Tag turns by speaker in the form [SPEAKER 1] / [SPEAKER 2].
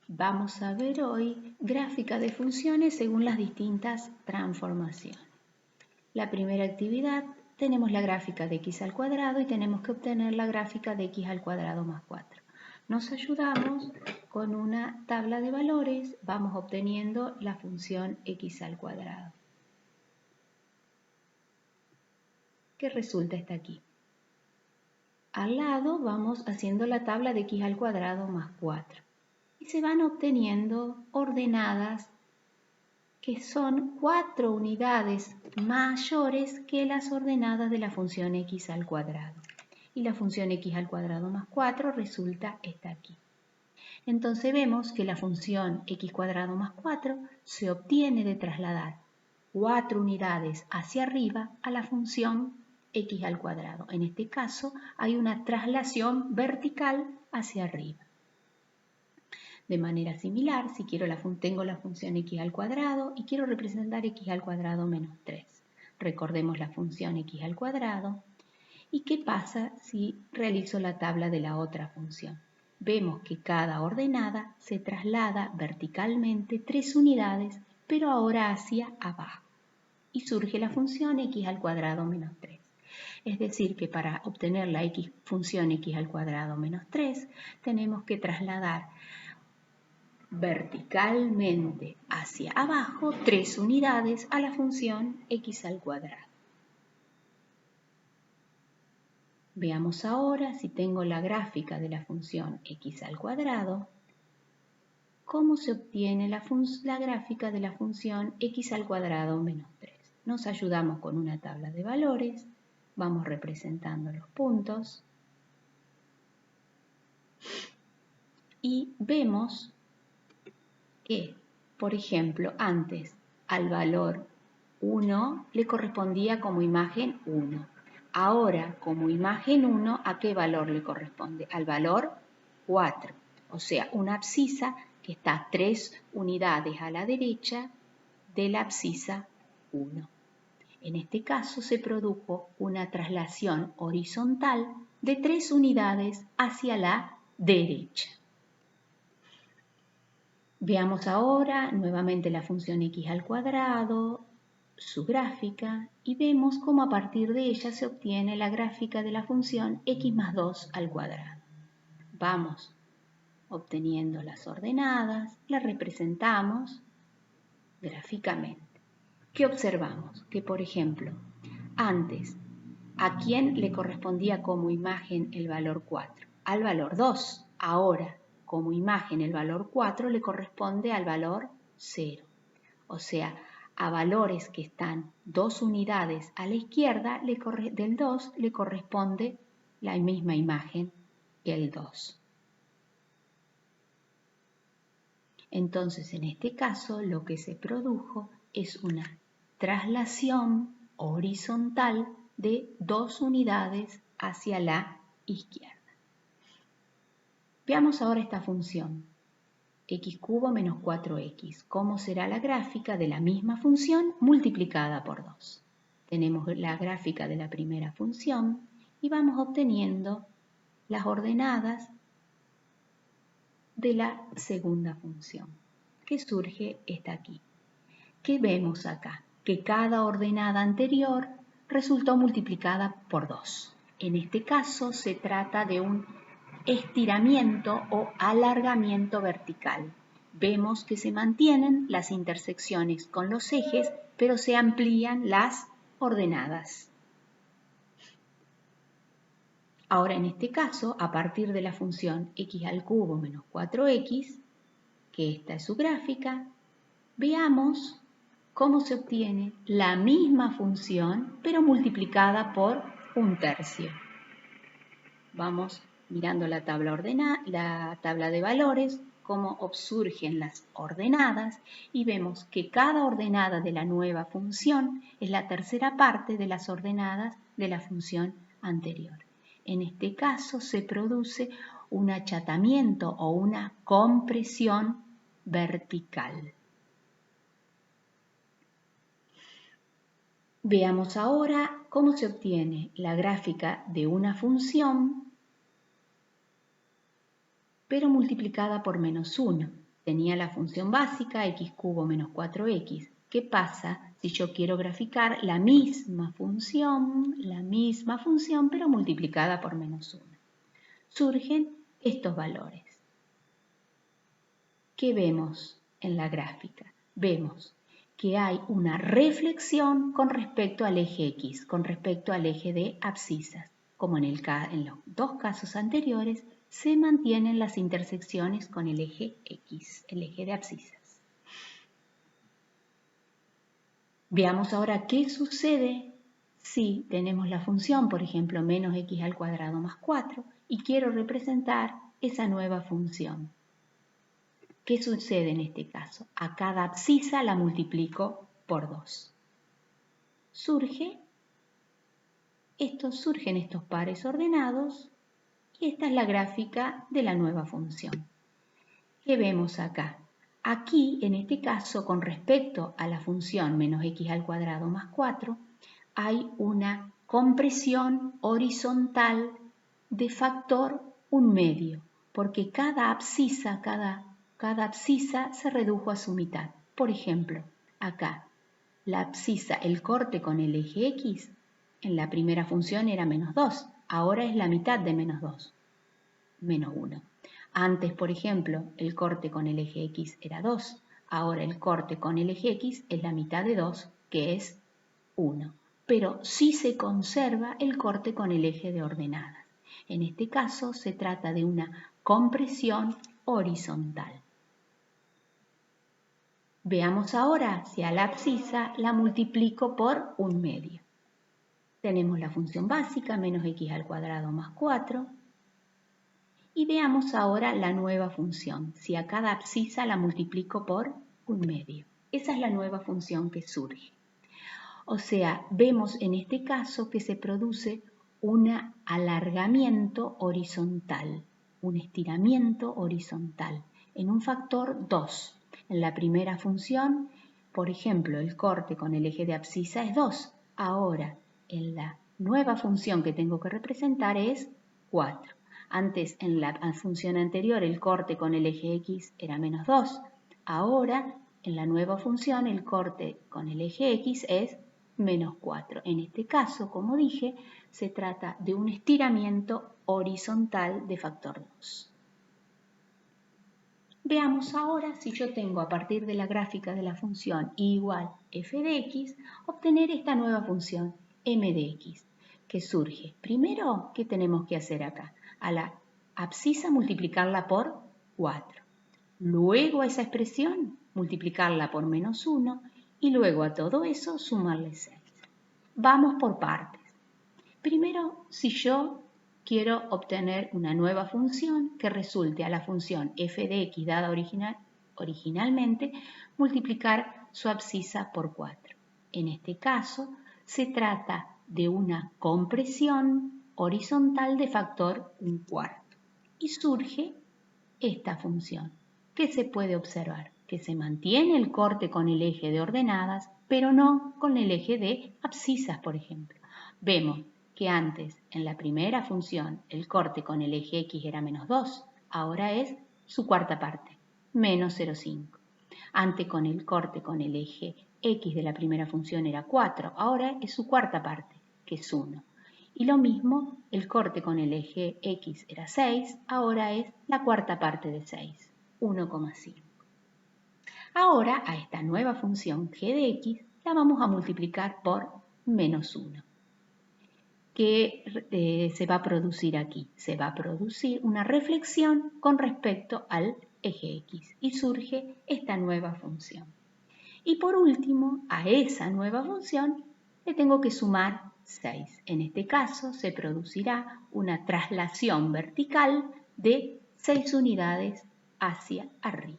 [SPEAKER 1] Vamos a ver hoy gráfica de funciones según las distintas transformaciones. La primera actividad, tenemos la gráfica de x al cuadrado y tenemos que obtener la gráfica de x al cuadrado más 4. Nos ayudamos con una tabla de valores, vamos obteniendo la función x al cuadrado. ¿Qué resulta? Está aquí. Al lado vamos haciendo la tabla de x al cuadrado más 4. Y se van obteniendo ordenadas que son 4 unidades mayores que las ordenadas de la función x al cuadrado. Y la función x al cuadrado más 4 resulta esta aquí. Entonces vemos que la función x cuadrado más 4 se obtiene de trasladar 4 unidades hacia arriba a la función x al cuadrado. En este caso hay una traslación vertical hacia arriba. De manera similar, si tengo la función x al cuadrado y quiero representar x al cuadrado menos 3. Recordemos la función x al cuadrado. ¿Y qué pasa si realizo la tabla de la otra función? Vemos que cada ordenada se traslada verticalmente 3 unidades, pero ahora hacia abajo. Y surge la función x al cuadrado menos 3. Es decir, que para obtener la función x al cuadrado menos 3, tenemos que trasladar verticalmente hacia abajo 3 unidades a la función x al cuadrado. Veamos ahora, si tengo la gráfica de la función x al cuadrado, cómo se obtiene la gráfica de la función x al cuadrado menos 3. Nos ayudamos con una tabla de valores, vamos representando los puntos y vemos que, por ejemplo, antes al valor 1 le correspondía como imagen 1. Ahora, como imagen 1, ¿a qué valor le corresponde? Al valor 4. O sea, una abscisa que está 3 unidades a la derecha de la abscisa 1. En este caso se produjo una traslación horizontal de 3 unidades hacia la derecha. Veamos ahora nuevamente la función x al cuadrado, su gráfica, y vemos cómo a partir de ella se obtiene la gráfica de la función x más 2 al cuadrado. Vamos obteniendo las ordenadas, las representamos gráficamente. ¿Qué observamos? Que, por ejemplo, antes, ¿a quién le correspondía como imagen el valor 4? Al valor 2. Ahora, como imagen el valor 4 le corresponde al valor 0. O sea, a valores que están 2 unidades a la izquierda del 2 le corresponde la misma imagen que el 2. Entonces, en este caso, lo que se produjo es una traslación horizontal de 2 unidades hacia la izquierda. Veamos ahora esta función, x cubo menos 4x. ¿Cómo será la gráfica de la misma función multiplicada por 2? Tenemos la gráfica de la primera función y vamos obteniendo las ordenadas de la segunda función, que surge esta aquí. ¿Qué vemos acá? Que cada ordenada anterior resultó multiplicada por 2. En este caso se trata de un estiramiento o alargamiento vertical. Vemos que se mantienen las intersecciones con los ejes, pero se amplían las ordenadas. Ahora, en este caso, a partir de la función x al cubo menos 4x, que esta es su gráfica, veamos cómo se obtiene la misma función, pero multiplicada por 1/3. Vamos mirando la tabla de valores, cómo surgen las ordenadas, y vemos que cada ordenada de la nueva función es la tercera parte de las ordenadas de la función anterior. En este caso se produce un achatamiento o una compresión vertical. Veamos ahora cómo se obtiene la gráfica de una función, pero multiplicada por -1. tenía la función básica x cubo menos 4x. ¿Qué pasa si yo quiero graficar la misma función, pero multiplicada por menos 1? Surgen estos valores. ¿Qué vemos en la gráfica? Vemos que hay una reflexión con respecto al eje X, con respecto al eje de abscisas. Como en los dos casos anteriores, se mantienen las intersecciones con el eje X, el eje de abscisas. Veamos ahora qué sucede si tenemos la función, por ejemplo, menos x al cuadrado más 4, y quiero representar esa nueva función. ¿Qué sucede en este caso? A cada abscisa la multiplico por 2. Surgen estos pares ordenados y esta es la gráfica de la nueva función. ¿Qué vemos acá? Aquí, en este caso, con respecto a la función menos x al cuadrado más 4, hay una compresión horizontal de factor 1/2, porque cada abscisa se redujo a su mitad. Por ejemplo, acá, la abscisa, el corte con el eje X, en la primera función era menos 2, ahora es la mitad de menos 2, menos 1. Antes, por ejemplo, el corte con el eje X era 2, ahora el corte con el eje X es la mitad de 2, que es 1. Pero sí se conserva el corte con el eje de ordenadas. En este caso se trata de una compresión horizontal. Veamos ahora si a la abscisa la multiplico por 1/2. Tenemos la función básica, menos x al cuadrado más 4. Y veamos ahora la nueva función, si a cada abscisa la multiplico por 1/2. Esa es la nueva función que surge. O sea, vemos en este caso que se produce un alargamiento horizontal, un estiramiento horizontal en un factor 2. En la primera función, por ejemplo, el corte con el eje de abscisa es 2. Ahora, en la nueva función que tengo que representar es 4. Antes, en la función anterior, el corte con el eje X era menos 2. Ahora, en la nueva función, el corte con el eje X es menos 4. En este caso, como dije, se trata de un estiramiento horizontal de factor 2. Veamos ahora si yo tengo a partir de la gráfica de la función y igual f de x, obtener esta nueva función m de x, que surge. Primero, ¿qué tenemos que hacer acá? A la abscisa multiplicarla por 4. Luego a esa expresión multiplicarla por menos 1 y luego a todo eso sumarle 6. Vamos por partes. Primero, si yo quiero obtener una nueva función que resulte a la función f de x dada originalmente, multiplicar su abscisa por 4. En este caso, se trata de una compresión horizontal de factor 1/4. Y surge esta función, que se puede observar, que se mantiene el corte con el eje de ordenadas, pero no con el eje de abscisas, por ejemplo. Vemos que antes, en la primera función, el corte con el eje X era menos 2, ahora es su cuarta parte, menos 0,5. Antes con el corte con el eje X de la primera función era 4, ahora es su cuarta parte, que es 1. Y lo mismo, el corte con el eje X era 6, ahora es la cuarta parte de 6, 1,5. Ahora a esta nueva función g de x la vamos a multiplicar por menos 1. ¿Qué se va a producir aquí? Se va a producir una reflexión con respecto al eje X y surge esta nueva función. Y por último, a esa nueva función le tengo que sumar 6. En este caso se producirá una traslación vertical de 6 unidades hacia arriba.